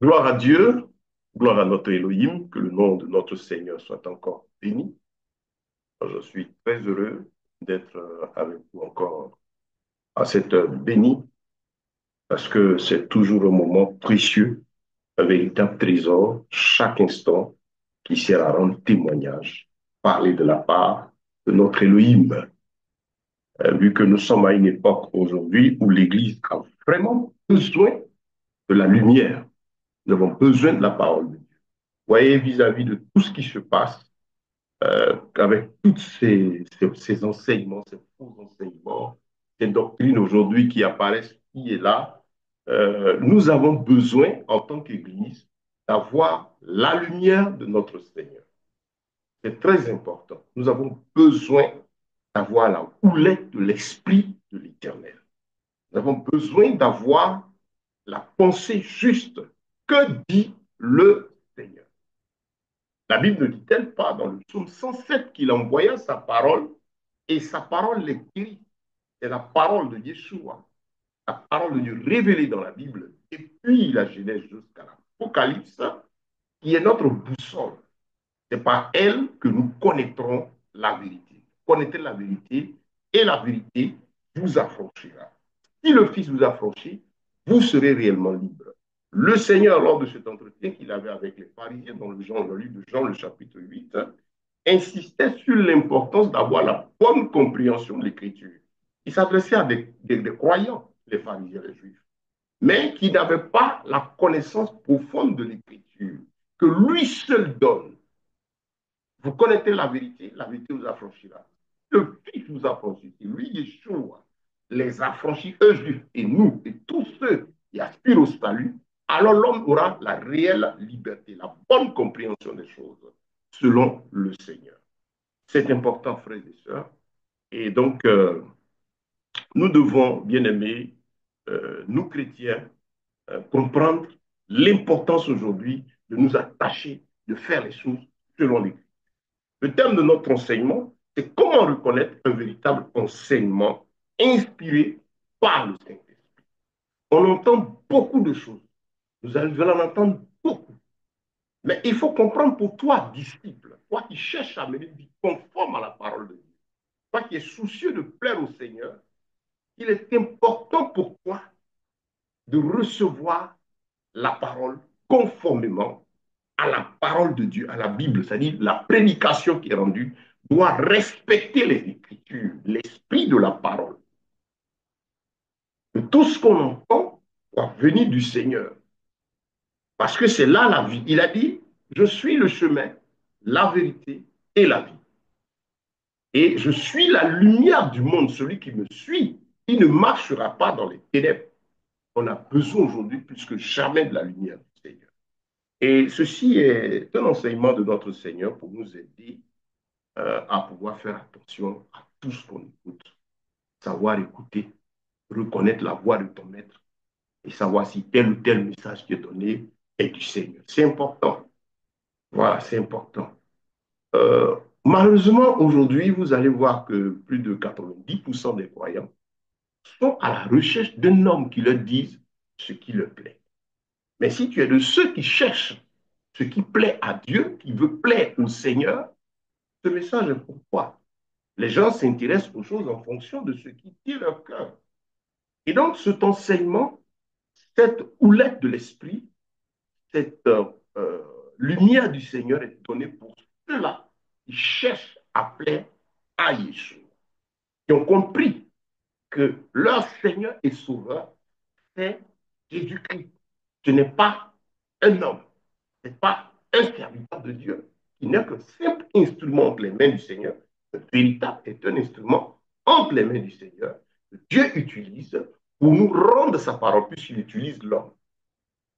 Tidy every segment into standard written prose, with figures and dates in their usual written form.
Gloire à Dieu, gloire à notre Elohim, que le nom de notre Seigneur soit encore béni. Je suis très heureux d'être avec vous encore à cette heure bénie, parce que c'est toujours un moment précieux, un véritable trésor, chaque instant qui sert à rendre témoignage, parler de la part de notre Elohim. Vu que nous sommes à une époque aujourd'hui où l'Église a vraiment besoin de la lumière, nous avons besoin de la parole de Dieu. Vous voyez, vis-à-vis de tout ce qui se passe, avec tous ces enseignements, ces faux enseignements, ces doctrines aujourd'hui qui apparaissent ici et là, nous avons besoin, en tant qu'Église, d'avoir la lumière de notre Seigneur. C'est très important. Nous avons besoin d'avoir la houlette de l'Esprit de l'Éternel. Nous avons besoin d'avoir la pensée juste. Que dit le Seigneur? La Bible ne dit-elle pas dans le psaume 107 qu'il envoya sa parole et sa parole les guérit? C'est la parole de Yeshua, la parole de Dieu révélée dans la Bible, et puis la Genèse jusqu'à l'Apocalypse, qui est notre boussole. C'est par elle que nous connaîtrons la vérité. Connaîtrez la vérité et la vérité vous affranchira. Si le Fils vous affranchit, vous serez réellement libre. Le Seigneur, lors de cet entretien qu'il avait avec les pharisiens dans le livre de Jean, le chapitre 8, insistait sur l'importance d'avoir la bonne compréhension de l'Écriture. Il s'adressait à des croyants, les pharisiens, les juifs, mais qui n'avaient pas la connaissance profonde de l'Écriture, que lui seul donne. Vous connaissez la vérité vous affranchira. Le Fils vous affranchit, lui, Yeshua, les affranchis, eux juifs, et nous, et tous ceux qui aspirent au salut, alors l'homme aura la réelle liberté, la bonne compréhension des choses, selon le Seigneur. C'est important, frères et sœurs. Et donc, nous devons, bien aimés, nous chrétiens, comprendre l'importance aujourd'hui de nous attacher, de faire les choses selon l'Église. Le thème de notre enseignement, c'est comment reconnaître un véritable enseignement inspiré par le Saint-Esprit. On entend beaucoup de choses. Vous allez en entendre beaucoup. Mais il faut comprendre pour toi, disciple, toi qui cherches à mener une vie conforme à la parole de Dieu, toi qui es soucieux de plaire au Seigneur, il est important pour toi de recevoir la parole conformément à la parole de Dieu, à la Bible, c'est-à-dire la prédication qui est rendue doit respecter les Écritures, l'esprit de la parole. Et tout ce qu'on entend doit venir du Seigneur, parce que c'est là la vie. Il a dit, je suis le chemin, la vérité et la vie. Et je suis la lumière du monde. Celui qui me suit, il ne marchera pas dans les ténèbres. On a besoin aujourd'hui plus que jamais de la lumière du Seigneur. Et ceci est un enseignement de notre Seigneur pour nous aider à pouvoir faire attention à tout ce qu'on écoute, savoir écouter, reconnaître la voix de ton maître et savoir si tel ou tel message qui est donné est du Seigneur. C'est important. Voilà, c'est important. Malheureusement, aujourd'hui, vous allez voir que plus de 90% des croyants sont à la recherche d'un homme qui leur dise ce qui leur plaît. Mais si tu es de ceux qui cherchent ce qui plaît à Dieu, qui veut plaire au Seigneur, ce message est pour toi. Les gens s'intéressent aux choses en fonction de ce qui tient leur cœur. Et donc, cet enseignement, cette houlette de l'esprit, cette lumière du Seigneur est donnée pour ceux-là qui cherchent à plaire à Yeshua, qui ont compris que leur Seigneur et Sauveur, c'est Jésus-Christ. Ce n'est pas un homme, ce n'est pas un serviteur de Dieu, qui n'est qu'un simple instrument entre les mains du Seigneur. Le véritable est un instrument entre les mains du Seigneur que Dieu utilise pour nous rendre sa parole, puisqu'il utilise l'homme.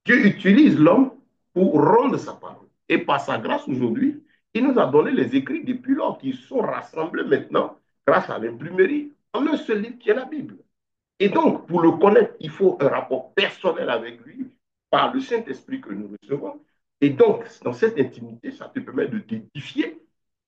Dieu utilise l'homme pour rendre sa parole. Et par sa grâce aujourd'hui, il nous a donné les écrits depuis lors qui sont rassemblés maintenant grâce à l'imprimerie en un seul livre qui est la Bible. Et donc, pour le connaître, il faut un rapport personnel avec lui par le Saint-Esprit que nous recevons. Et donc, dans cette intimité, ça te permet de t'édifier.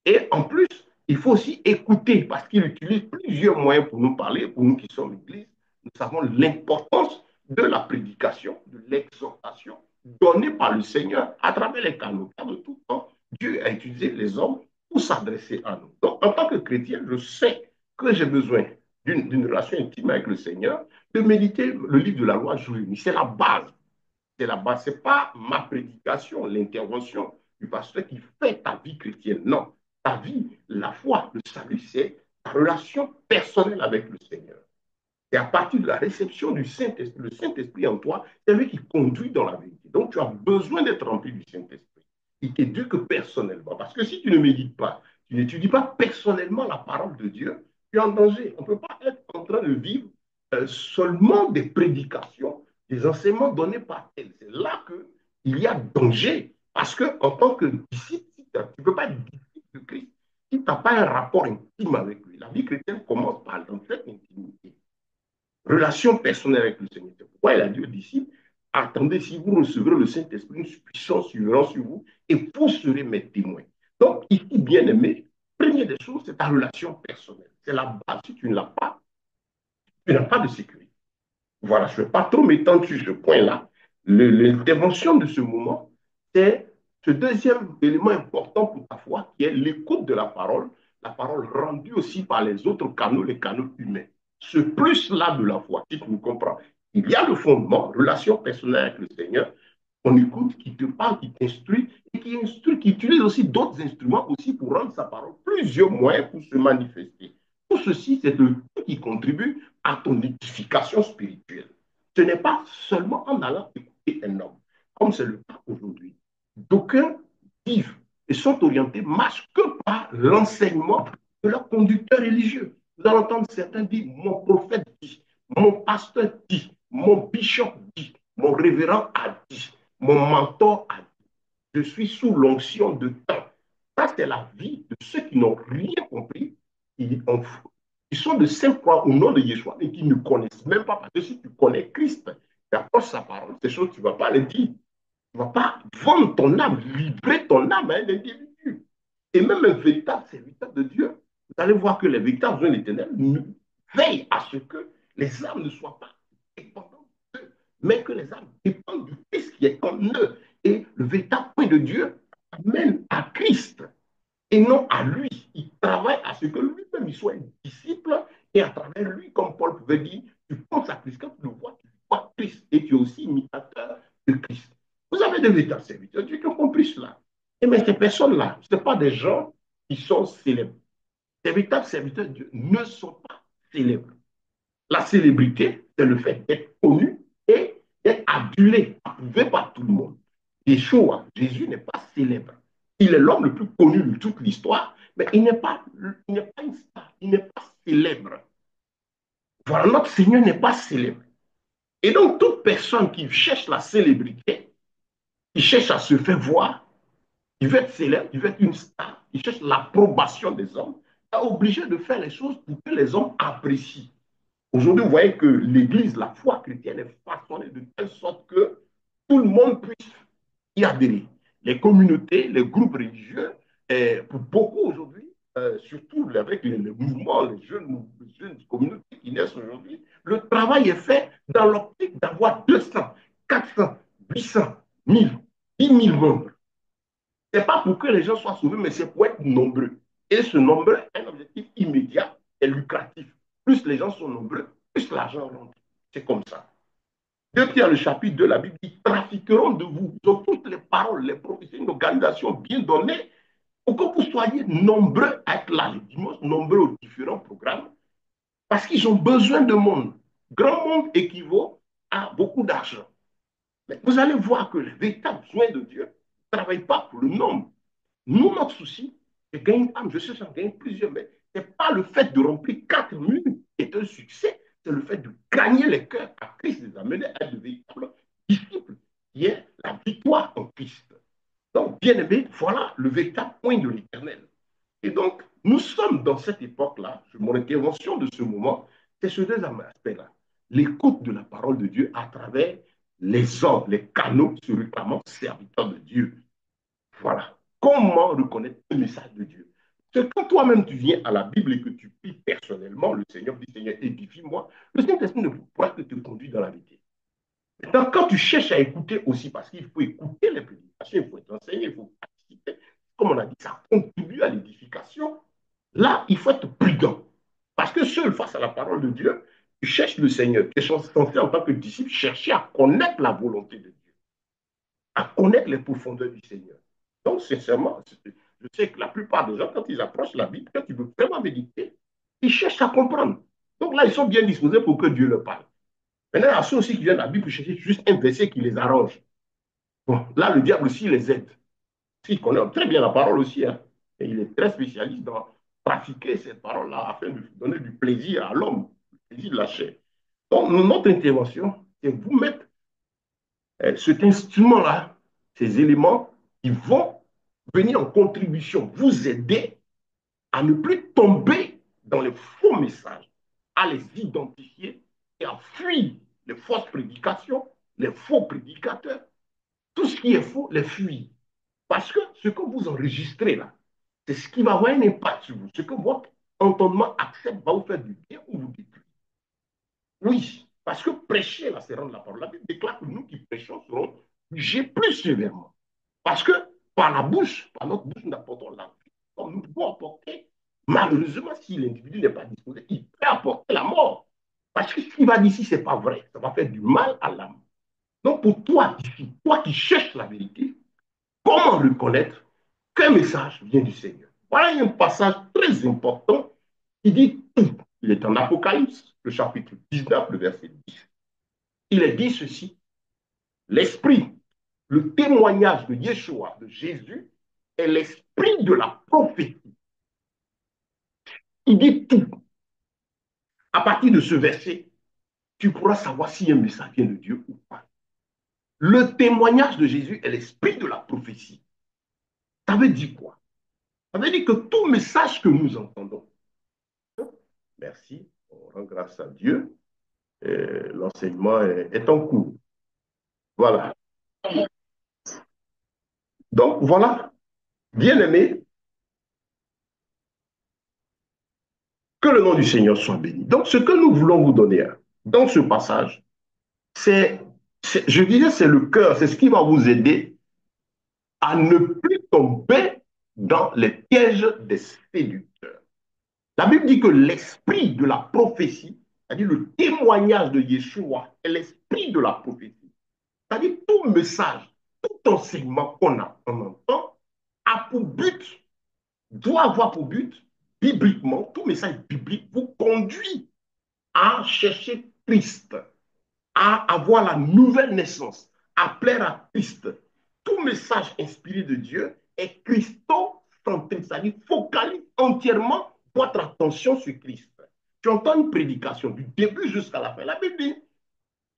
Et en plus, il faut aussi écouter parce qu'il utilise plusieurs moyens pour nous parler, pour nous qui sommes l'Église. Nous savons l'importance de la prédication, de l'exhortation donnée par le Seigneur à travers les canaux. Car de tout temps, Dieu a utilisé les hommes pour s'adresser à nous. Donc, en tant que chrétien, je sais que j'ai besoin d'une relation intime avec le Seigneur, de méditer le livre de la loi jour et nuit. C'est la base. C'est la base. Ce n'est pas ma prédication, l'intervention du pasteur qui fait ta vie chrétienne. Non. Ta vie, la foi, le salut, c'est ta relation personnelle avec le Seigneur. Et à partir de la réception du Saint-Esprit, le Saint-Esprit en toi, c'est lui qui conduit dans la vérité. Donc, tu as besoin d'être rempli du Saint-Esprit. Il t'éduque personnellement. Parce que si tu ne médites pas, tu n'étudies pas personnellement la parole de Dieu, tu es en danger. On ne peut pas être en train de vivre seulement des prédications, des enseignements donnés par elle. C'est là qu'il y a danger. Parce qu'en tant que disciple, tu ne peux pas être disciple de Christ si tu n'as pas un rapport intime avec lui. La vie chrétienne commence par dans cette intimité. Relation personnelle avec le Seigneur. C'est pourquoi il a dit aux disciples, attendez, si vous recevrez le Saint-Esprit, une puissance survenant sur vous, et vous serez mes témoins. Donc, ici, bien aimé, première des choses, c'est ta relation personnelle. C'est la base. Si tu ne l'as pas, tu n'as pas de sécurité. Voilà, je ne vais pas trop m'étendre sur ce point-là. L'intervention de ce moment, c'est ce deuxième élément important pour ta foi, qui est l'écoute de la parole rendue aussi par les autres canaux, les canaux humains. Ce plus-là de la foi, si tu me comprends. Il y a le fondement, relation personnelle avec le Seigneur, on écoute, qui te parle, qui t'instruit, et qui instruit, qui utilise aussi d'autres instruments aussi pour rendre sa parole, plusieurs moyens pour se manifester. Tout ceci, c'est le tout qui contribue à ton édification spirituelle. Ce n'est pas seulement en allant écouter un homme, comme c'est le cas aujourd'hui. D'aucuns vivent et sont orientés, marchent que par l'enseignement de leur conducteur religieux. Vous allez entendre certains dire, mon prophète dit, mon pasteur dit, mon bishop dit, mon révérend a dit, mon mentor a dit. Je suis sous l'onction de temps. Ça, c'est la vie de ceux qui n'ont rien compris. Ils sont de saint croix au nom de Yeshua et qui ne connaissent même pas. Parce que si tu connais Christ, tu approches sa parole, ces choses, tu ne vas pas les dire. Tu ne vas pas vendre ton âme, livrer ton âme à un individu. Et même un véritable serviteur de Dieu, vous allez voir que les véritables besoins l'éternel veillent à ce que les âmes ne soient pas dépendantes d'eux, mais que les âmes dépendent du Christ qui est en eux. Et le véritable point de Dieu amène à Christ et non à lui. Il travaille à ce que lui-même il soit un disciple et à travers lui, comme Paul pouvait dire, tu penses à Christ. Quand tu le vois, tu vois Christ et tu es aussi imitateur de Christ. Vous avez des véritables serviteurs Dieu qui ont compris cela. Et mais ces personnes-là, ce ne sont pas des gens qui sont célèbres. Les véritables serviteurs de Dieu ne sont pas célèbres. La célébrité, c'est le fait d'être connu et d'être adulé, approuvé par tout le monde. Yeshua, Jésus n'est pas célèbre. Il est l'homme le plus connu de toute l'histoire, mais il n'est pas une star, il n'est pas célèbre. Voilà, notre Seigneur n'est pas célèbre. Et donc, toute personne qui cherche la célébrité, qui cherche à se faire voir, il veut être célèbre, il veut être une star, il cherche l'approbation des hommes, est obligé de faire les choses pour que les hommes apprécient. Aujourd'hui, vous voyez que l'Église, la foi chrétienne est façonnée de telle sorte que tout le monde puisse y adhérer. Les communautés, les groupes religieux, pour beaucoup aujourd'hui, surtout avec les mouvements, les jeunes communautés qui naissent aujourd'hui, le travail est fait dans l'optique d'avoir 200, 400, 800, 1000, 10 000 membres. Ce n'est pas pour que les gens soient sauvés, mais c'est pour être nombreux. Et ce nombre est un objectif immédiat et lucratif. Plus les gens sont nombreux, plus l'argent rentre. C'est comme ça. 2 Pierre, le chapitre 2, la Bible dit, trafiqueront de vous. Ils ont toutes les paroles, les prophéties, une organisation bien donnée pour que vous soyez nombreux à être là le dimanche, nombreux aux différents programmes, parce qu'ils ont besoin de monde. Grand monde équivaut à beaucoup d'argent. Mais vous allez voir que les véritables besoins de Dieu ne travaillent pas pour le nombre. Nous, notre souci, c'est gagner une âme. Je sais, j'en gagne plusieurs, mais ce n'est pas le fait de remplir 4 murs qui est un succès, c'est le fait de gagner les cœurs à Christ, de les amener à être de véritables disciples, qui est la victoire en Christ. Donc, bien aimé, voilà le véritable point de l'éternel. Et donc, nous sommes dans cette époque-là, mon intervention de ce moment, c'est ce deuxième aspect-là. L'écoute de la parole de Dieu à travers les hommes, les canaux se réclamant serviteurs de Dieu. Voilà. Comment reconnaître le message de Dieu? C'est quand toi-même tu viens à la Bible et que tu pries personnellement, le Seigneur dit, Seigneur, édifie-moi, le Saint-Esprit ne pourra que te conduire dans la vérité. Maintenant, quand tu cherches à écouter aussi, parce qu'il faut écouter les prédications, il faut être enseigné, il faut participer, comme on a dit, ça contribue à l'édification. Là, il faut être prudent. Parce que seul face à la parole de Dieu, tu cherches le Seigneur. Tu es censé, en tant que disciple, chercher à connaître la volonté de Dieu, à connaître les profondeurs du Seigneur. Donc, sincèrement, je sais que la plupart des gens, quand ils approchent la Bible, quand ils veulent vraiment méditer, ils cherchent à comprendre. Donc là, ils sont bien disposés pour que Dieu leur parle. Maintenant, il y a ceux aussi qui viennent à la Bible pour chercher juste un verset qui les arrange. Bon, là, le diable aussi les aide. Il connaît très bien la parole aussi, hein. Et il est très spécialiste dans pratiquer cette parole-là afin de donner du plaisir à l'homme, du plaisir de la chair. Donc, notre intervention, c'est vous mettre cet instrument-là, ces éléments qui vont venir en contribution, vous aider à ne plus tomber dans les faux messages, à les identifier et à fuir les fausses prédications, les faux prédicateurs. Tout ce qui est faux, les fuir. Parce que ce que vous enregistrez là, c'est ce qui va avoir un impact sur vous. Ce que votre entendement accepte va vous faire du bien ou vous détruire. Oui, parce que prêcher là, c'est rendre la parole. La Bible déclare que nous qui prêchons serons jugés plus sévèrement. Parce que par la bouche, par notre bouche, nous apportons la vie. Donc nous pouvons apporter, malheureusement, si l'individu n'est pas disposé, il peut apporter la mort. Parce que ce qu'il va dire ici, ce n'est pas vrai. Ça va faire du mal à l'âme. Donc pour toi, ici, toi qui cherches la vérité, comment reconnaître qu'un message vient du Seigneur? Voilà un passage très important qui dit tout. Il est en Apocalypse, le chapitre 19, le verset 10. Il est dit ceci: l'esprit, le témoignage de Yeshua, de Jésus, est l'esprit de la prophétie. Il dit tout. À partir de ce verset, tu pourras savoir si un message vient de Dieu ou pas. Le témoignage de Jésus est l'esprit de la prophétie. Ça veut dire quoi? Ça veut dire que tout message que nous entendons, merci, on rend grâce à Dieu, l'enseignement est en cours. Voilà. Donc, voilà, bien aimé, que le nom du Seigneur soit béni. Donc, ce que nous voulons vous donner dans ce passage, c'est, je dirais, c'est le cœur, c'est ce qui va vous aider à ne plus tomber dans les pièges des séducteurs. La Bible dit que l'esprit de la prophétie, c'est-à-dire le témoignage de Yeshua, est l'esprit de la prophétie. C'est-à-dire tout message, tout enseignement qu'on entend a pour but, doit avoir pour but, bibliquement, tout message biblique vous conduit à chercher Christ, à avoir la nouvelle naissance, à plaire à Christ. Tout message inspiré de Dieu est christocentrique, c'est-à-dire focalise entièrement votre attention sur Christ. Tu entends une prédication du début jusqu'à la fin. La Bible dit,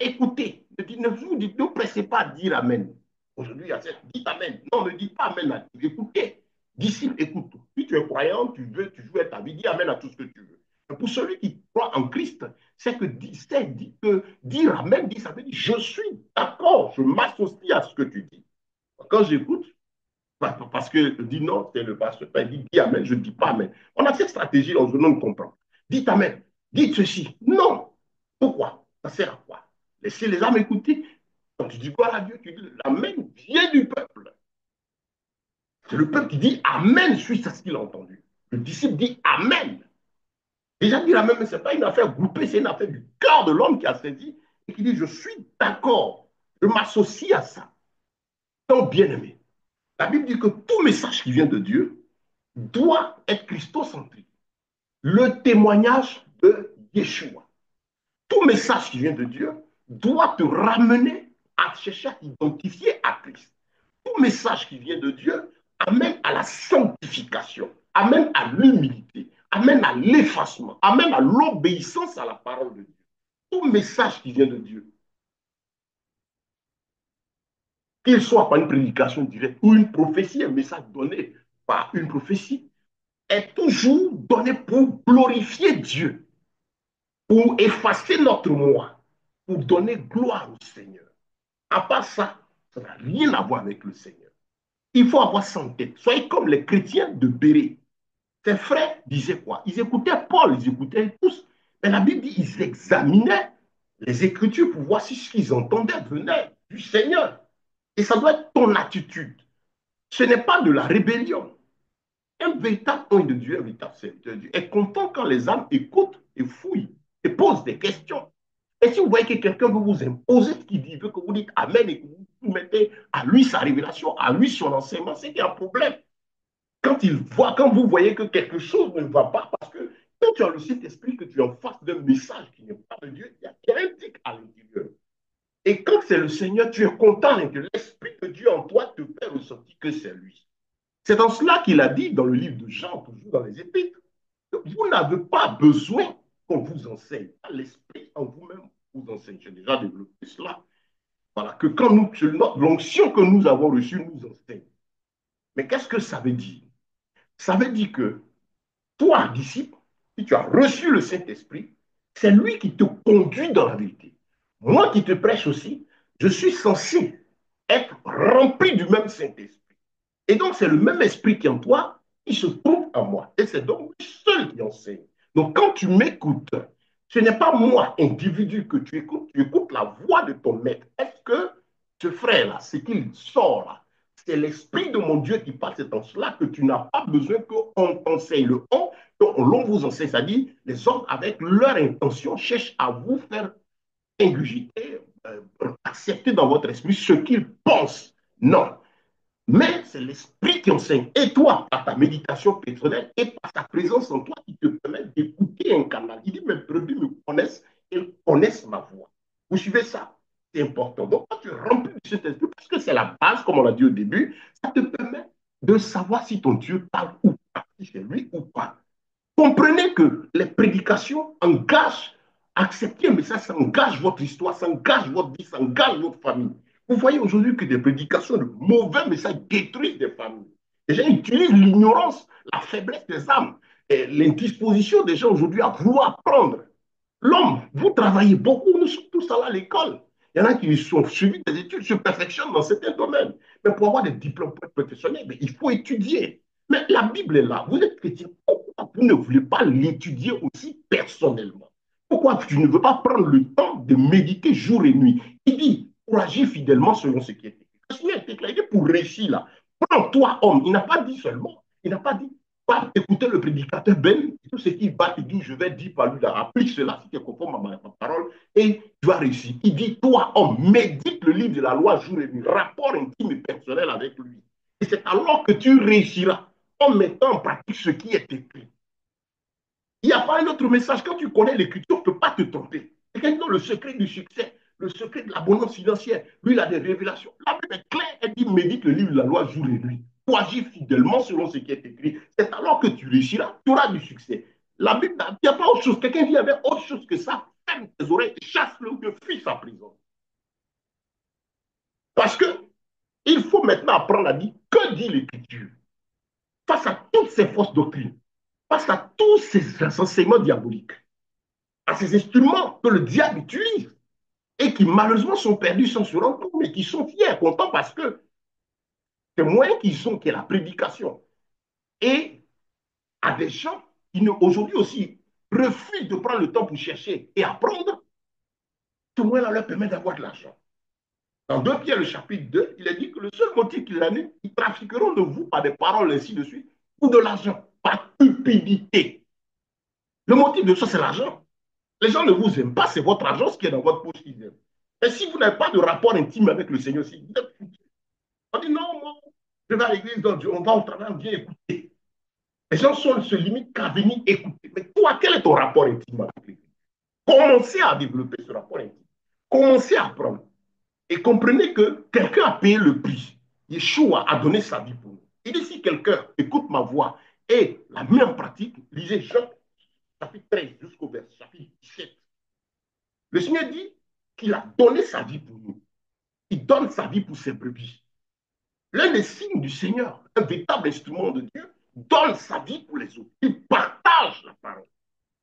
écoutez, ne vous pressez pas à dire Amen. Aujourd'hui, il y a cette, dites Amen. Non, ne dites pas Amen à tout. Écoutez, disciple, écoute. Si tu es croyant, tu veux être ta vie, dis Amen à tout ce que tu veux. Mais pour celui qui croit en Christ, c'est que dire Amen, ça veut dire je suis d'accord, je m'associe à ce que tu dis. Quand j'écoute, parce que je dis non, c'est le pasteur, il dit dis Amen, je ne dis pas Amen. On a cette stratégie, on ne comprend. Dites Amen, dites ceci. Non. Pourquoi? Ça sert à quoi? Laissez les âmes écouter. Quand tu dis quoi à Dieu, tu dis l'Amen vient du peuple. C'est le peuple qui dit Amen suite à ce qu'il a entendu. Le disciple dit Amen. Déjà dire Amen, mais ce n'est pas une affaire groupée, c'est une affaire du cœur de l'homme qui a saisi et qui dit je suis d'accord, je m'associe à ça. Donc, bien aimé, la Bible dit que tout message qui vient de Dieu doit être christocentrique. Le témoignage de Yeshua. Tout message qui vient de Dieu doit te ramener à chercher à t'identifier à Christ. Tout message qui vient de Dieu amène à la sanctification, amène à l'humilité, amène à l'effacement, amène à l'obéissance à la parole de Dieu. Tout message qui vient de Dieu, qu'il soit par une prédication directe ou une prophétie, un message donné par une prophétie, est toujours donné pour glorifier Dieu, pour effacer notre moi, pour donner gloire au Seigneur. À part ça, ça n'a rien à voir avec le Seigneur. Il faut avoir ça en tête. Soyez comme les chrétiens de Bérée. Ses frères disaient quoi? Ils écoutaient Paul, ils écoutaient tous. Mais la Bible dit qu'ils examinaient les Écritures pour voir si ce qu'ils entendaient venait du Seigneur. Et ça doit être ton attitude. Ce n'est pas de la rébellion. Un véritable homme de Dieu, un véritable serviteur de Dieu, est content quand les âmes écoutent et fouillent et posent des questions. Et si vous voyez que quelqu'un veut vous imposer ce qu'il dit, veut que vous dites Amen et que vous mettez à lui sa révélation, à lui son enseignement, c'est qu'il y a un problème. Quand vous voyez que quelque chose ne va pas, parce que quand tu as le Saint-Esprit, que tu es en face d'un message qui n'est pas de Dieu, il y a un tic à l'intérieur. Et quand c'est le Seigneur, tu es content que l'Esprit de Dieu en toi te fait ressentir que c'est lui. C'est dans cela qu'il a dit dans le livre de Jean, toujours dans les Épîtres, que vous n'avez pas besoin qu'on vous enseigne. L'Esprit en vous-même vous enseigne. J'ai déjà développé cela. Voilà, que quand l'onction que nous avons reçue nous enseigne. Mais qu'est-ce que ça veut dire? Ça veut dire que toi, disciple, si tu as reçu le Saint-Esprit, c'est lui qui te conduit dans la vérité. Moi qui te prêche aussi, je suis censé être rempli du même Saint-Esprit. Et donc, c'est le même esprit qui est en toi qui se trouve en moi. Et c'est donc lui seul qui enseigne. Donc, quand tu m'écoutes, ce n'est pas moi, individu, que tu écoutes la voix de ton maître. Est-ce que ce frère-là, ce qu'il sort là, c'est l'esprit de mon Dieu qui parle, c'est en cela que tu n'as pas besoin qu'on t'enseigne. Le l'on vous enseigne, c'est-à-dire les hommes avec leur intention cherchent à vous faire ingurgiter, accepter dans votre esprit ce qu'ils pensent. Non, mais c'est l'esprit qui enseigne. Et toi, par ta méditation personnelle et par sa présence en toi, qui te permet d'écouter un canal. Il dit, mes brebis me connaissent et connaissent ma voix. Vous suivez ça? C'est important. Donc, quand tu es rempli de cet esprit, parce que c'est la base, comme on l'a dit au début, ça te permet de savoir si ton Dieu parle ou pas, si c'est lui ou pas. Comprenez que les prédications engagent, accepter un message, ça engage votre histoire, ça engage votre vie, ça engage votre famille. Vous voyez aujourd'hui que des prédications de mauvais messages détruisent des familles. Les gens utilisent l'ignorance, la faiblesse des âmes, et l'indisposition des gens aujourd'hui à vouloir apprendre. L'homme, vous travaillez beaucoup, nous sommes tous allés à l'école. Il y en a qui sont suivis des études, se perfectionnent dans certains domaines. Mais pour avoir des diplômes professionnels, il faut étudier. Mais la Bible est là. Vous êtes chrétien. Pourquoi vous ne voulez pas l'étudier aussi personnellement? Pourquoi tu ne veux pas prendre le temps de méditer jour et nuit? Il dit, pour agir fidèlement selon ce qui est écrit. Le Seigneur est déclaré pour réussir là. Prends-toi, homme. Il n'a pas dit seulement. Il n'a pas dit, pas écouter le prédicateur Ben, tout ce qu'il va te dire, je vais dire par lui, applique cela si tu es conforme à ma parole et tu vas réussir. Il dit, toi, homme, médite le livre de la loi jour et nuit, rapport intime et personnel avec lui. Et c'est alors que tu réussiras en mettant en pratique ce qui est écrit. Il n'y a pas un autre message. Quand tu connais l'écriture, tu ne peux pas te tromper. C'est quelqu'un le secret du succès, le secret de l'abondance financière. Lui, il a des révélations. La Bible est claire. Elle dit médite le livre de la loi jour et nuit. Pour agir fidèlement selon ce qui est écrit. C'est alors que tu réussiras, tu auras du succès. La Bible, il n'y a pas autre chose. Quelqu'un dit avec autre chose que ça. Ferme tes oreilles, chasse-le ou fuis sa prison. Parce que il faut maintenant apprendre à dire que dit l'écriture face à toutes ces fausses doctrines, face à tous ces enseignements diaboliques, à ces instruments que le diable utilise et qui malheureusement sont perdus sans se rendre compte, mais qui sont fiers, contents parce que c'est moyen qu'ils ont, qui est la prédication. Et à des gens qui aujourd'hui aussi refusent de prendre le temps pour chercher et apprendre, ce moyen-là leur permet d'avoir de l'argent. Dans 2 Pierre, le chapitre 2, il est dit que le seul motif qu'ils en aient, ils trafiqueront de vous par des paroles ainsi de suite, ou de l'argent, par cupidité. Le motif de ça, c'est l'argent. Les gens ne vous aiment pas, c'est votre argent, ce qui est dans votre poche qu'ils aiment. Et si vous n'avez pas de rapport intime avec le Seigneur, si vous êtes foutu. On dit non, moi, je vais à l'église, donc on va au travail, on vient écouter. Les gens se limitent qu'à venir écouter. Mais toi, quel est ton rapport intime avec l'église? Commencez à développer ce rapport intime. Commencez à apprendre. Et comprenez que quelqu'un a payé le prix. Yeshua a donné sa vie pour nous. Il dit si quelqu'un écoute ma voix et la met en pratique, lisez Jean chapitre 13 jusqu'au verset chapitre 17. Le Seigneur dit qu'il a donné sa vie pour nous. Il donne sa vie pour ses brebis. L'un des signes du Seigneur, un véritable instrument de Dieu, donne sa vie pour les autres. Il partage la parole.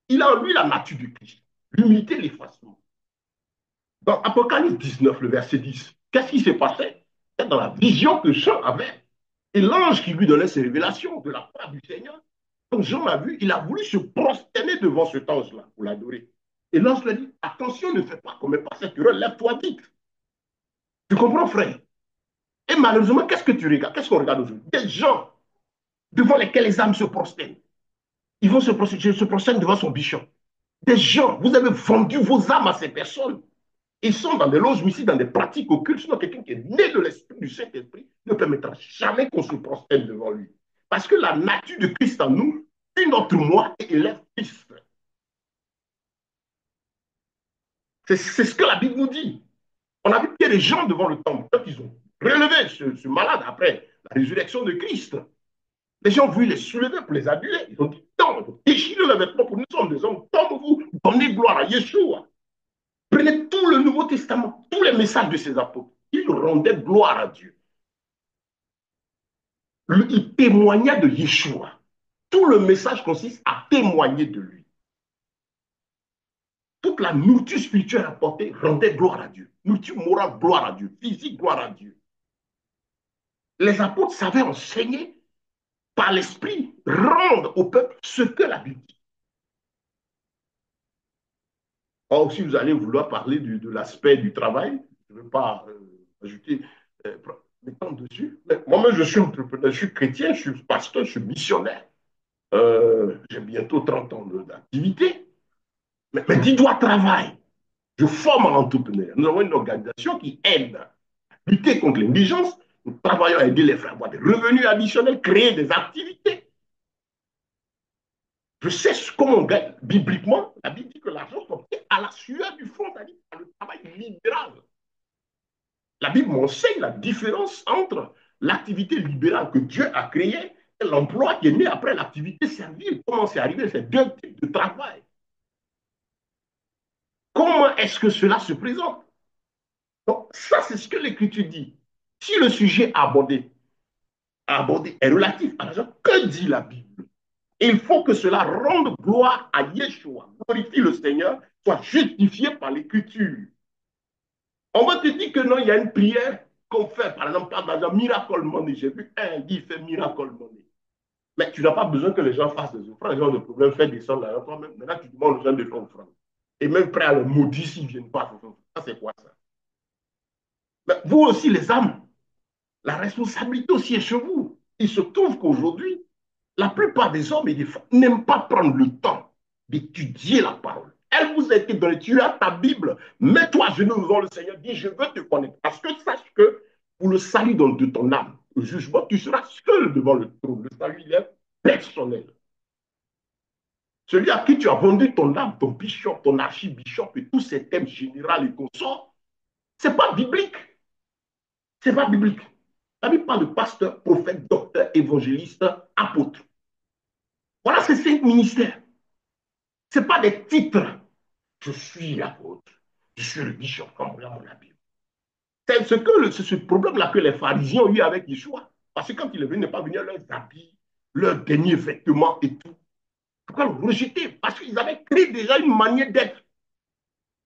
Il a en lui la nature du Christ, l'humilité, l'effacement. Dans Apocalypse 19, le verset 10, qu'est-ce qui s'est passé? C'est dans la vision que Jean avait. Et l'ange qui lui donnait ses révélations de la part du Seigneur, quand Jean l'a vu, il a voulu se prosterner devant cet ange-là pour l'adorer. Et l'ange lui a dit, attention, ne fais pas, commets pas cette erreur, lève-toi vite. Tu comprends, frère? Et malheureusement, qu'est-ce que tu regardes? Qu'est-ce qu'on regarde aujourd'hui? Des gens devant lesquels les âmes se prosternent. Ils vont se prosternent devant son bichon. Des gens, vous avez vendu vos âmes à ces personnes. Ils sont dans des loges ici, dans des pratiques occultes. Sinon, quelqu'un qui est né de l'esprit, du Saint-Esprit, ne permettra jamais qu'on se prosterne devant lui. Parce que la nature de Christ en nous, c'est notre moi et élève Christ. C'est ce que la Bible nous dit. On a vu qu'il y a des gens devant le temple, quand ils ont relevé ce malade après la résurrection de Christ. Les gens ont voulu les soulever pour les aduler. Ils ont dit, non, déchirez le vêtement pour nous sommes des hommes comme vous, donnez gloire à Yeshua. Prenez tout le Nouveau Testament, tous les messages de ces apôtres. Ils rendaient gloire à Dieu. Il témoignait de Yeshua. Tout le message consiste à témoigner de lui. Toute la nourriture spirituelle apportée rendait gloire à Dieu. Nourriture morale, gloire à Dieu. Physique, gloire à Dieu. Les apôtres savaient enseigner par l'esprit, rendre au peuple ce que la Bible dit. Or, si vous allez vouloir parler de l'aspect du travail, je ne veux pas ajouter des temps dessus. Moi-même, je suis entrepreneur, je suis chrétien, je suis pasteur, je suis missionnaire. J'ai bientôt 30 ans d'activité. Mais dis-toi travail. Je forme un entrepreneur. Nous avons une organisation qui aide à lutter contre l'indigence. Nous travaillons à aider les frères à avoir des revenus additionnels, créer des activités. Je sais comment on gagne. Bibliquement, la Bible dit que l'argent s'obtient à la sueur du front, c'est-à-dire par le travail libéral. La Bible m'enseigne la différence entre l'activité libérale que Dieu a créée et l'emploi qui est né après l'activité servile. Comment c'est arrivé? C'est deux types de travail. Comment est-ce que cela se présente? Donc, ça, c'est ce que l'Écriture dit. Si le sujet abordé est relatif à l'argent, que dit la Bible? Il faut que cela rende gloire à Yeshua, glorifie le Seigneur, soit justifié par l'Écriture. On va te dire que non, il y a une prière qu'on fait, par exemple, par exemple, Miracle Money. J'ai vu un qui fait Miracle Money. Mais tu n'as pas besoin que les gens fassent des offrandes. Les gens de problème, fais descendre l'argent toi-même. Maintenant, tu demandes aux gens de faire offrande. Et même prêt à le maudire s'ils ne viennent pas. Ça, c'est quoi ça? Mais vous aussi, les âmes, la responsabilité aussi est chez vous. Il se trouve qu'aujourd'hui, la plupart des hommes et des femmes n'aiment pas prendre le temps d'étudier la parole. Elle vous a été donnée. Tu as ta Bible. Mets-toi à genoux devant le Seigneur. Dis, je veux te connaître. Parce que sache que pour le salut de ton âme, le jugement, tu seras seul devant le trône. Le salut, il est personnel. Celui à qui tu as vendu ton âme, ton bishop, ton archibishop et tous ces thèmes généraux et consorts, ce n'est pas biblique. Ce n'est pas biblique. La Bible parle de pasteur, prophète, docteur, évangéliste, apôtre. Voilà ces cinq ministères. Ce n'est pas des titres. Je suis l'apôtre. Je suis le bishop, comme dans la Bible. C'est ce problème-là que les pharisiens ont eu avec Yeshua. Parce que quand il est venu, il n'est pas venu à leurs habits, leurs derniers vêtements et tout. Pourquoi le rejeter? Parce qu'ils avaient créé déjà une manière d'être,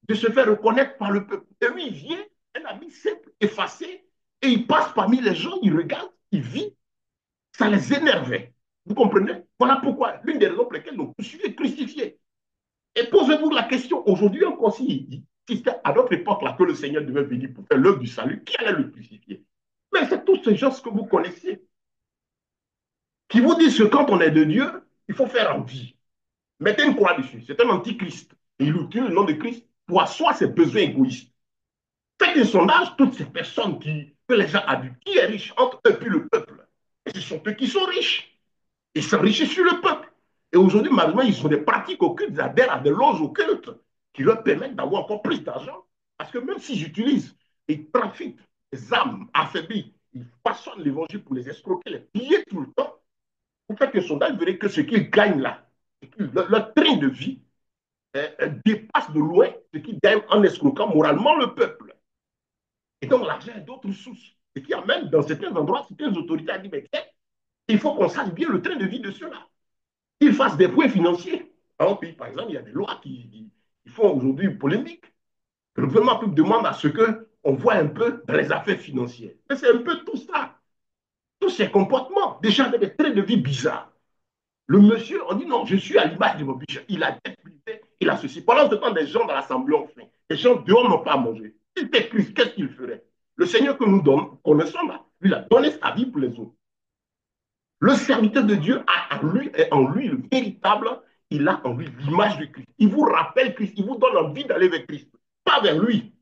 de se faire reconnaître par le peuple. Et lui, il vient, un habit simple, effacé, et il passe parmi les gens, il regarde, il vit. Ça les énervait. Vous comprenez? Voilà pourquoi, l'une des raisons pour lesquelles nous poursuivons crucifiés. Et posez-vous la question, aujourd'hui encore, si c'était à notre époque là que le Seigneur devait venir pour faire l'œuvre du salut, qui allait le crucifier? Mais c'est tous ces gens que vous connaissiez, qui vous disent que quand on est de Dieu, il faut faire envie. Mettez une croix dessus, c'est un antichrist. Et il utilise le nom de Christ pour asseoir ses besoins égoïstes. Faites un sondage, toutes ces personnes que les gens adulent, qui est riche entre eux et le peuple? Et ce sont eux qui sont riches. Ils s'enrichissent sur le peuple. Et aujourd'hui, malheureusement, ils ont des pratiques occultes, ils adhèrent à des loges occultes qui leur permettent d'avoir encore plus d'argent. Parce que même s'ils utilisent et trafiquent les âmes affaiblies, ils façonnent l'évangile pour les escroquer, les piller tout le temps. Vous faites un sondage, vous verrez que ce qu'ils gagnent là, leur train de vie dépasse de loin ce qu'ils gagnent en escroquant moralement le peuple. Et donc l'argent est d'autres sources. Ce qui amène dans certains endroits, certaines autorités à dire, mais il faut qu'on sache bien le train de vie de ceux-là. Qu'ils fassent des points financiers. En pays, par exemple, il y a des lois qui font aujourd'hui polémique. Le gouvernement demande à ce qu'on voit un peu dans les affaires financières. Mais c'est un peu tout ça. Tous ces comportements, déjà avec des traits de vie bizarres. Le monsieur, on dit non, je suis à l'image de mon bishop. Il a député, il a ceci. Pendant ce temps, des gens dans l'assemblée ont faim. Les gens dehors n'ont pas mangé. S'il était Christ, qu'est-ce qu'il ferait? Le Seigneur que nous connaissons là, lui, il a donné sa vie pour les autres. Le serviteur de Dieu a en lui le véritable, il a en lui l'image de Christ. Il vous rappelle Christ, il vous donne envie d'aller vers Christ, pas vers lui.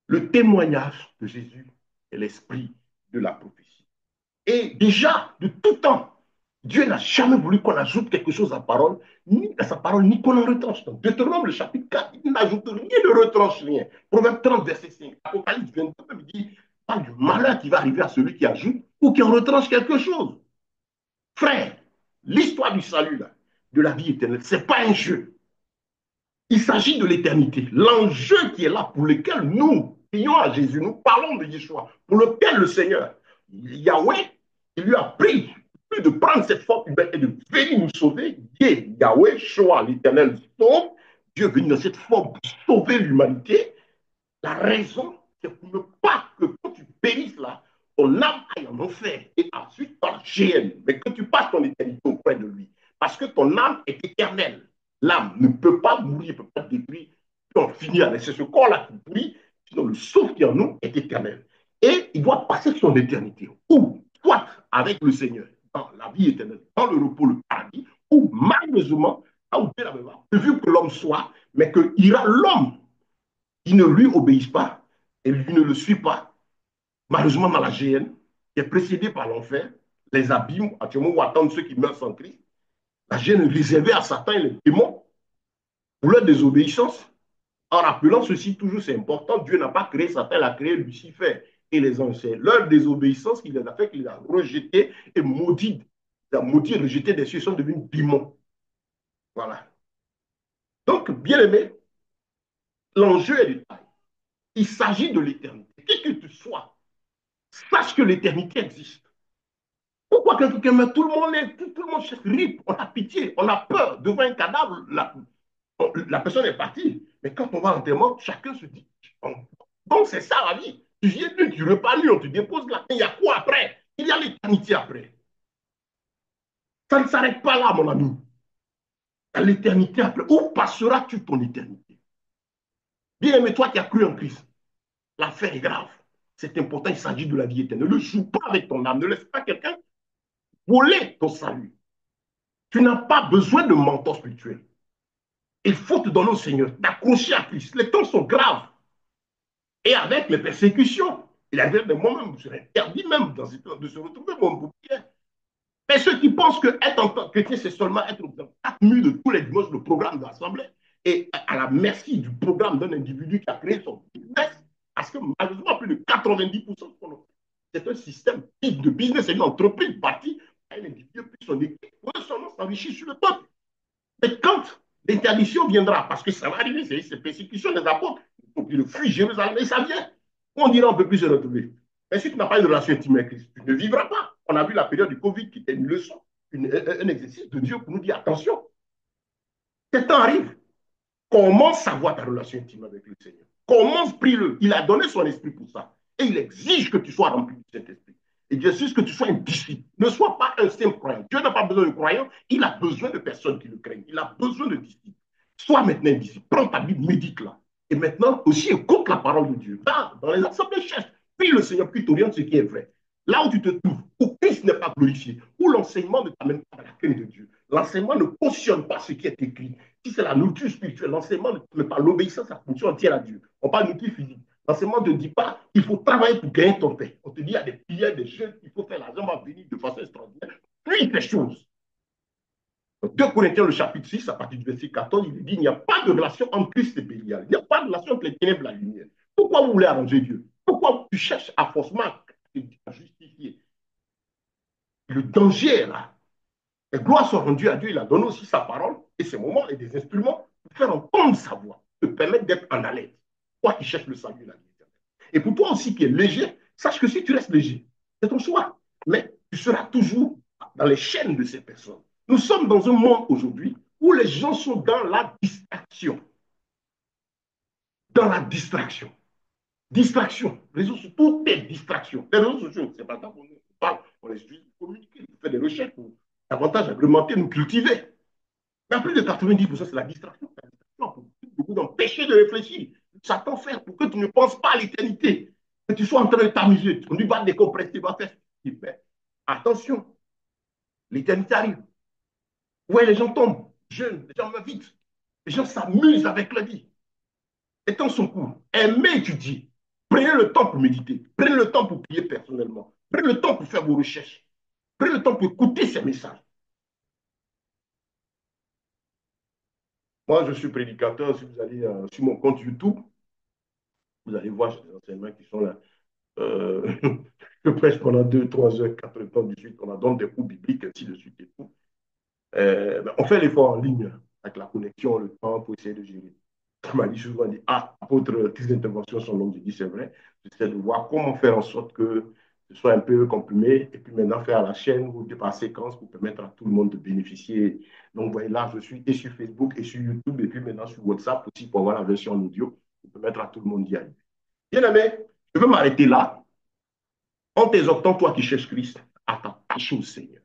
Le témoignage de Jésus est l'esprit de la prophétie. Et déjà, de tout temps, Dieu n'a jamais voulu qu'on ajoute quelque chose à, parole, ni à sa parole, ni qu'on en retranche. Dans Deutéronome, le chapitre 4, il n'ajoute rien, il ne retranche rien. Proverbe 30, verset 5. Apocalypse 22, il dit, pas du malheur qui va arriver à celui qui ajoute ou qui en retranche quelque chose. Frère, l'histoire du salut, là, de la vie éternelle, ce n'est pas un jeu. Il s'agit de l'éternité. L'enjeu qui est là, pour lequel nous prions à Jésus, nous parlons de Yeshua, pour lequel le Seigneur, Yahweh, il lui a pris plus de prendre cette forme humaine et de venir nous sauver. Yahweh, Shoah, l'éternel sauve. Dieu est venu dans cette forme pour sauver l'humanité. La raison, c'est pour ne pas que quand tu périsses là, ton âme aille en enfer et ensuite par GN, mais que tu passes ton éternité auprès de lui. Parce que ton âme est éternelle. L'âme ne peut pas mourir, ne peut pas détruire, puis en finir avec. C'est ce corps-là qui brille, sinon le souffle qui en nous est éternel. Et il doit passer son éternité. Ou soit avec le Seigneur, dans la vie éternelle, dans le repos, le paradis, ou malheureusement, là où Dieu l'avait prévu que l'homme soit, mais qu'il ira l'homme qui ne lui obéissent pas et lui ne le suit pas, malheureusement dans la GN, qui est précédée par l'enfer, les abîmes, actuellement, où attendent ceux qui meurent sans Christ, la GN est réservée à Satan et les démons pour leur désobéissance. En rappelant ceci, toujours c'est important, Dieu n'a pas créé Satan, il a créé Lucifer et les anges. C'est leur désobéissance qui les a fait, qu'il les a rejetés et maudits. Il a maudit et rejeté des cieux, ils sont devenus démons. Voilà. Donc, bien aimé, l'enjeu est de taille. Il s'agit de l'éternité. Qui que tu sois, sache que l'éternité existe. Pourquoi quand quelqu'un meurt, tout le monde rit, on a pitié, on a peur devant un cadavre, la personne est partie. Mais quand on va en l'enterrement, chacun se dit, donc c'est ça la vie. Tu viens nu, tu repars nu, on te dépose là. Il y a quoi après? Il y a l'éternité après. Ça ne s'arrête pas là, mon ami. À l'éternité après. Où passeras-tu ton éternité? Bien aimé, toi qui as cru en Christ, l'affaire est grave. C'est important, il s'agit de la vie éternelle. Ne joue pas avec ton âme. Ne laisse pas quelqu'un voler ton salut. Tu n'as pas besoin de mentor spirituel. Il faut te donner au Seigneur, t'accrocher à Christ. Les temps sont graves. Et avec les persécutions, il y avait des moments où je serais interdit même de se retrouver mon bouclier. Mais ceux qui pensent que être en tant que chrétien, c'est seulement être dans 4 murs de tous les dimanches le programme de l'Assemblée et à la merci du programme d'un individu qui a créé son business, parce que malheureusement, plus de 90% c'est un système de business, c'est une entreprise partie à un individu puis son équipe pour seulement s'enrichir sur le peuple. Mais quand l'interdiction viendra, parce que ça va arriver, c'est ces persécutions des apôtres, il faut qu'ils fuient Jérusalem, et ça vient. On dira on ne peut plus se retrouver. Mais si tu n'as pas une relation intime avec Christ, tu ne vivras pas. On a vu la période du Covid qui était une leçon, un exercice de Dieu pour nous dire attention, ces temps arrivent. Commence à voir ta relation intime avec le Seigneur. Commence, prie-le. Il a donné son esprit pour ça. Et il exige que tu sois rempli de cet esprit. Et il exige que tu sois un disciple. Ne sois pas un simple croyant. Dieu n'a pas besoin de croyants. Il a besoin de personnes qui le craignent. Il a besoin de disciples. Sois maintenant un disciple. Prends ta Bible, médite-la. Et maintenant aussi, écoute la parole de Dieu. Va dans les assemblées, cherche. Prie le Seigneur, puis t'oriente ce qui est vrai. Là où tu te trouves, où Christ n'est pas glorifié, où l'enseignement ne t'amène pas à la crainte de Dieu. L'enseignement ne cautionne pas ce qui est écrit. Si c'est la nourriture spirituelle, l'enseignement ne met pas l'obéissance à fonction entière à Dieu. On parle de nourriture physique. L'enseignement ne dit pas qu'il faut travailler pour gagner ton pain. On te dit il y a des prières, des jeunes, il faut faire l'argent, va venir de façon extraordinaire. Puis des choses. Dans 2 Corinthiens, le chapitre 6, à partir du verset 14, il dit il n'y a pas de relation entre Christ et Bélial. Il n'y a pas de relation entre les ténèbres et la lumière. Pourquoi vous voulez arranger Dieu? Pourquoi tu cherches à forcément à justifier? Le danger est là. Et gloire soit rendue à Dieu, il a donné aussi sa parole et ses moments et des instruments pour faire entendre sa voix, te permettre d'être en alerte. Toi qui cherches le salut et la vie éternelle. Et pour toi aussi qui es léger, sache que si tu restes léger, c'est ton choix. Mais tu seras toujours dans les chaînes de ces personnes. Nous sommes dans un monde aujourd'hui où les gens sont dans la distraction. Dans la distraction. Distraction. Réseaux sociaux, tout est distraction. Les réseaux sociaux, c'est pas ça qu'on parle on les utilise pour communiquer, pour faire des recherches, pour davantage agrémenter, nous cultiver. Mais à plus de 90%, c'est la distraction. La distraction pour beaucoup d'empêcher de réfléchir. Satan fait pour que tu ne penses pas à l'éternité. Que tu sois en train de t'amuser. On lui va décompresser, il va faire ce qu'il fait. Attention, l'éternité arrive. Ouais, les gens tombent, jeunes, les gens meurent vite. Les gens s'amusent avec la vie. Les temps sont courts. Aimez étudier. Prenez le temps pour méditer. Prenez le temps pour prier personnellement. Prenez le temps pour faire vos recherches. Prenez le temps pour écouter ces messages. Moi, je suis prédicateur. Si vous allez sur mon compte YouTube, vous allez voir, j'ai des enseignements qui sont là. Euh, je prêche pendant 2, 3 heures, 4 temps de suite. On a donc des cours bibliques, ainsi de suite et tout. On fait l'effort en ligne, avec la connexion, le temps pour essayer de gérer. On m'a dit souvent, dit, ah, apôtre, tes interventions sont longues. J'ai dit, c'est vrai. J'essaie de voir comment faire en sorte que ce soit un peu comprimé et puis maintenant faire la chaîne ou par séquence pour permettre à tout le monde de bénéficier. Donc, vous voyez là, je suis et sur Facebook et sur YouTube et puis maintenant sur WhatsApp aussi pour avoir la version en audio pour permettre à tout le monde d'y aller. Bien aimé, je veux m'arrêter là en t'exhortant, toi qui cherches Christ, à t'attacher au Seigneur.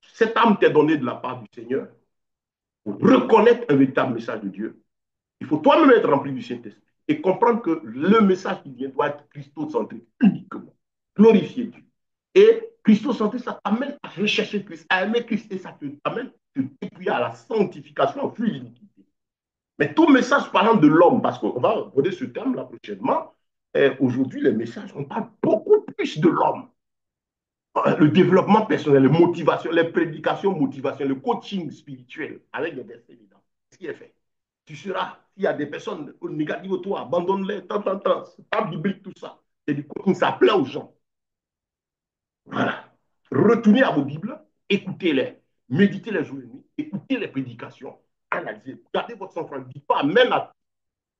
Cette âme t'est donnée de la part du Seigneur pour reconnaître un véritable message de Dieu. Il faut toi-même être rempli du Saint-Esprit et comprendre que le message qui vient doit être christocentrique uniquement. Glorifier Dieu. Et christocentrique, ça t'amène à rechercher Christ, à aimer Christ et ça t'amène à te dépouiller à la sanctification, au flux l'iniquité. Mais tout message parlant de l'homme, parce qu'on va aborder ce terme là prochainement, aujourd'hui, les messages, on parle beaucoup plus de l'homme. Le développement personnel, les motivations, les prédications motivation, le coaching spirituel avec des versets évidents. Ce qui est fait. Tu seras, s'il y a des personnes négatives autour, abandonne-les, tant, c'est pas biblique tout ça. C'est du coaching, ça plaît aux gens. Voilà. Retournez à vos Bibles, écoutez-les, méditez les jours et nuits, écoutez les prédications, analysez, gardez votre sang-froid, ne dites pas, même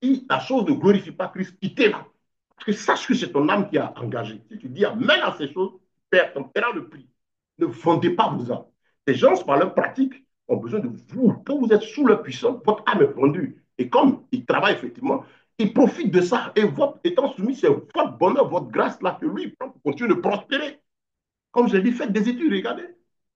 si la chose ne glorifie pas Christ, quittez-la. Parce que sache que c'est ton âme qui a engagé. Si tu dis amen à ces choses, on paiera le prix. Ne vendez pas vos âmes. Les gens, par leur pratique, ont besoin de vous. Quand vous êtes sous leur puissance, votre âme est vendue. Et comme ils travaillent effectivement, ils profitent de ça. Et votre, étant soumis, c'est votre bonheur, votre grâce là que lui prend pour continuer de prospérer. Comme je l'ai dit, faites des études, regardez.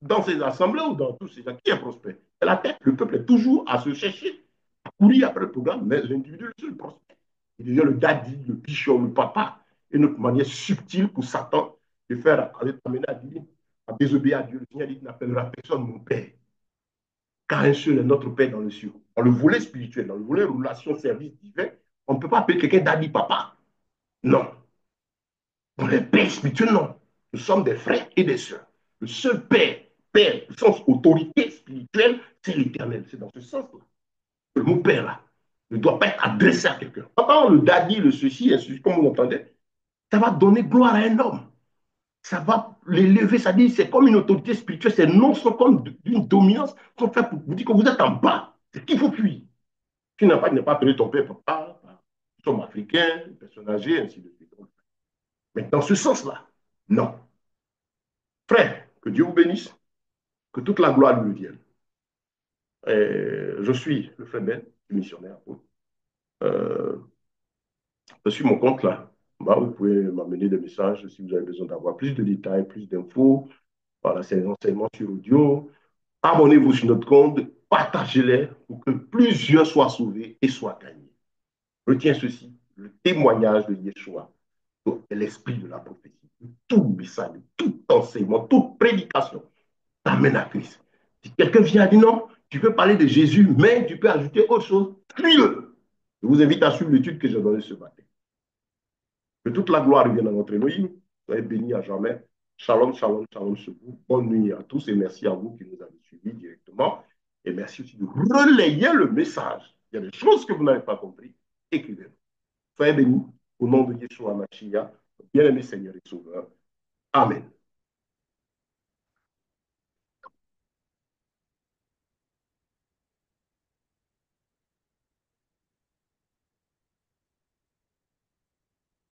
Dans ces assemblées ou dans tous ces gens, qui est prospère? C'est la tête. Le peuple est toujours à se chercher, à courir après le programme, mais l'individu, le seul prospère. Il devient le daddy, le pichon, le papa, une manière subtile pour Satan de faire amener à dire, à désobéir à Dieu. Le Seigneur dit qu'il n'appellera personne mon père, car un seul est notre Père dans le ciel. Dans le volet spirituel, dans le volet relation, service divin, on ne peut pas appeler quelqu'un daddy, papa. Non. Dans les pères spirituels, non. Nous sommes des frères et des sœurs. Le seul père, père, au sens autorité spirituelle, c'est l'éternel. C'est dans ce sens-là. Le mot père, là, ne doit pas être adressé à quelqu'un. Quand le daddy, le ceci, comme vous l'entendez, ça va donner gloire à un homme. Ça va l'élever, ça dit, c'est comme une autorité spirituelle, ces noms sont comme d'une dominance, sont faits pour vous dire que vous êtes en bas. C'est qu'il faut fuir. Tu n'as pas, il n'est pas appelé ton père, papa, nous sommes africains, personnes âgées, ainsi de suite. Mais dans ce sens-là, non. Frère, que Dieu vous bénisse, que toute la gloire lui vienne. Je suis le frère Ben, missionnaire. Euh, je suis mon compte là. Bah, vous pouvez m'amener des messages si vous avez besoin d'avoir plus de détails, plus d'infos. Voilà, c'est des enseignements sur audio. Abonnez-vous sur notre compte, partagez-les pour que plusieurs soient sauvés et soient gagnés. Retiens ceci, le témoignage de Yeshua est l'esprit de la prophétie. Tout message, tout enseignement, toute prédication t'amène à Christ. Si quelqu'un vient et dit non, tu peux parler de Jésus, mais tu peux ajouter autre chose, crie-le. Je vous invite à suivre l'étude que j'ai donnée ce matin. Que toute la gloire revienne à notre Elohim. Soyez bénis à jamais. Shalom, shalom, shalom sur vous. Bonne nuit à tous et merci à vous qui nous avez suivis directement. Et merci aussi de relayer le message. Il y a des choses que vous n'avez pas compris. Écrivez-le. Soyez bénis au nom de Yeshua Mashiach, bien-aimé Seigneur et Sauveur. Amen.